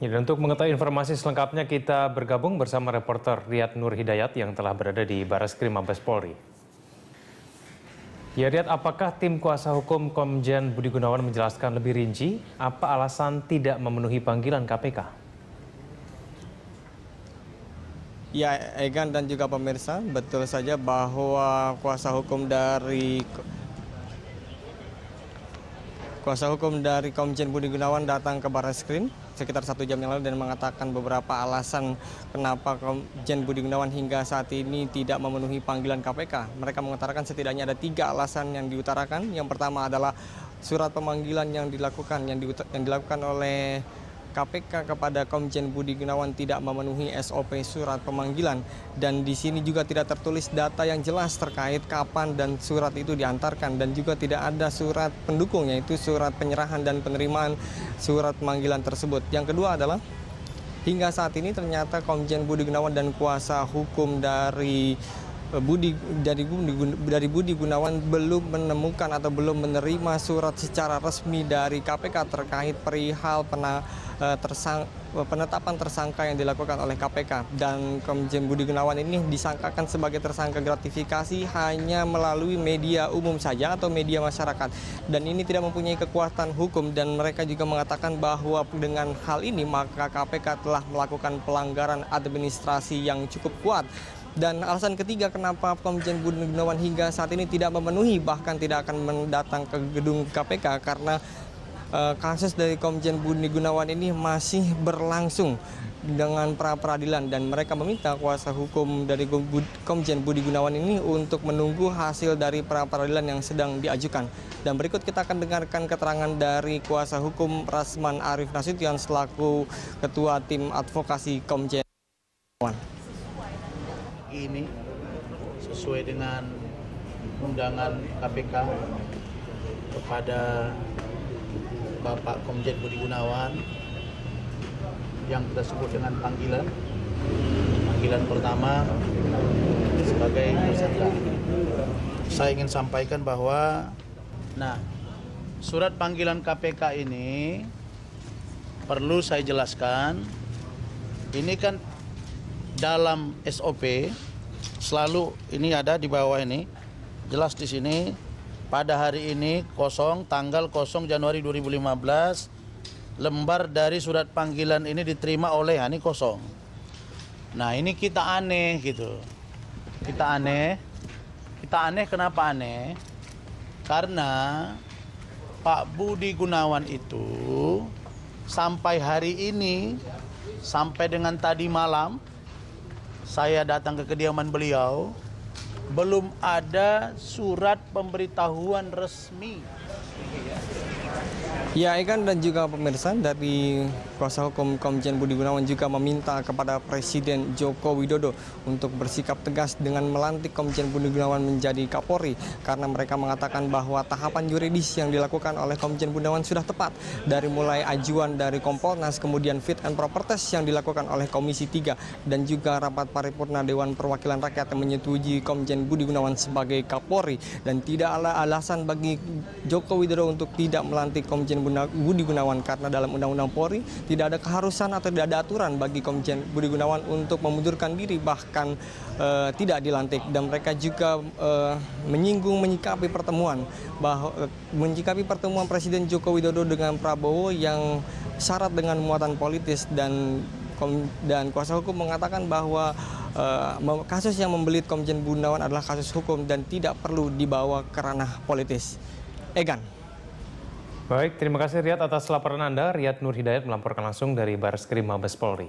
Ya, dan untuk mengetahui informasi selengkapnya kita bergabung bersama reporter Riyad Nur Hidayat yang telah berada di Barreskrim Mabes Polri. Ya, Riyad, apakah tim kuasa hukum Komjen Budi Gunawan menjelaskan lebih rinci apa alasan tidak memenuhi panggilan KPK? Ya, Egan dan juga pemirsa, betul saja bahwa kuasa hukum dari Komjen Budi Gunawan datang ke Barreskrim sekitar 1 jam yang lalu dan mengatakan beberapa alasan kenapa Komjen Budi Gunawan hingga saat ini tidak memenuhi panggilan KPK. Mereka mengutarakan setidaknya ada 3 alasan yang diutarakan. Yang pertama adalah surat pemanggilan yang dilakukan oleh KPK kepada Komjen Budi Gunawan tidak memenuhi SOP surat pemanggilan, dan di sini juga tidak tertulis data yang jelas terkait kapan dan surat itu diantarkan, dan juga tidak ada surat pendukung yaitu surat penyerahan dan penerimaan surat pemanggilan tersebut. Yang kedua adalah hingga saat ini ternyata Komjen Budi Gunawan dan kuasa hukum dari Budi Gunawan belum menemukan atau belum menerima surat secara resmi dari KPK terkait perihal penetapan tersangka yang dilakukan oleh KPK. Dan Komjen Budi Gunawan ini disangkakan sebagai tersangka gratifikasi hanya melalui media umum saja atau media masyarakat, dan ini tidak mempunyai kekuatan hukum, dan mereka juga mengatakan bahwa dengan hal ini maka KPK telah melakukan pelanggaran administrasi yang cukup kuat. Dan alasan ketiga kenapa Komjen Budi Gunawan hingga saat ini tidak memenuhi bahkan tidak akan mendatang ke gedung KPK karena kasus dari Komjen Budi Gunawan ini masih berlangsung dengan pra-peradilan, dan mereka meminta kuasa hukum dari Komjen Budi Gunawan ini untuk menunggu hasil dari pra-peradilan yang sedang diajukan. Dan berikut kita akan dengarkan keterangan dari kuasa hukum Rasman Arif Nasution selaku Ketua Tim Advokasi Komjen Gunawan. Ini sesuai dengan undangan KPK kepada Bapak Komjen Budi Gunawan yang kita sebut dengan panggilan pertama sebagai tersangka. Saya ingin sampaikan bahwa surat panggilan KPK ini perlu saya jelaskan, ini kan dalam SOP selalu ini ada di bawah ini, jelas di sini pada hari ini tanggal 0 Januari 2015 lembar dari surat panggilan ini diterima oleh ini kosong. Nah, ini kita aneh gitu. Kita aneh kenapa aneh? Karena Pak Budi Gunawan itu sampai hari ini, sampai dengan tadi malam saya datang ke kediaman beliau, belum ada surat pemberitahuan resmi. Ya, Ikan dan juga pemirsa, dari kuasa hukum Komjen Budi Gunawan juga meminta kepada Presiden Joko Widodo untuk bersikap tegas dengan melantik Komjen Budi Gunawan menjadi Kapolri, karena mereka mengatakan bahwa tahapan yuridis yang dilakukan oleh Komjen Budi Gunawan sudah tepat, dari mulai ajuan dari Kompolnas, kemudian fit and proper test yang dilakukan oleh Komisi 3, dan juga rapat paripurna Dewan Perwakilan Rakyat yang menyetujui Komjen Budi Gunawan sebagai Kapolri, dan tidak ada alasan bagi Joko Widodo untuk tidak melantik Komjen Budi Gunawan, karena dalam Undang-Undang Polri tidak ada keharusan atau tidak ada aturan bagi Komjen Budi Gunawan untuk memundurkan diri bahkan tidak dilantik. Dan mereka juga menyikapi pertemuan Presiden Joko Widodo dengan Prabowo yang syarat dengan muatan politis, dan kuasa hukum mengatakan bahwa kasus yang membelit Komjen Budi Gunawan adalah kasus hukum dan tidak perlu dibawa ke ranah politis. Egan. Baik, terima kasih Riyad atas laporan Anda. Riyad Nur Hidayat melaporkan langsung dari Barreskrim Mabes Polri.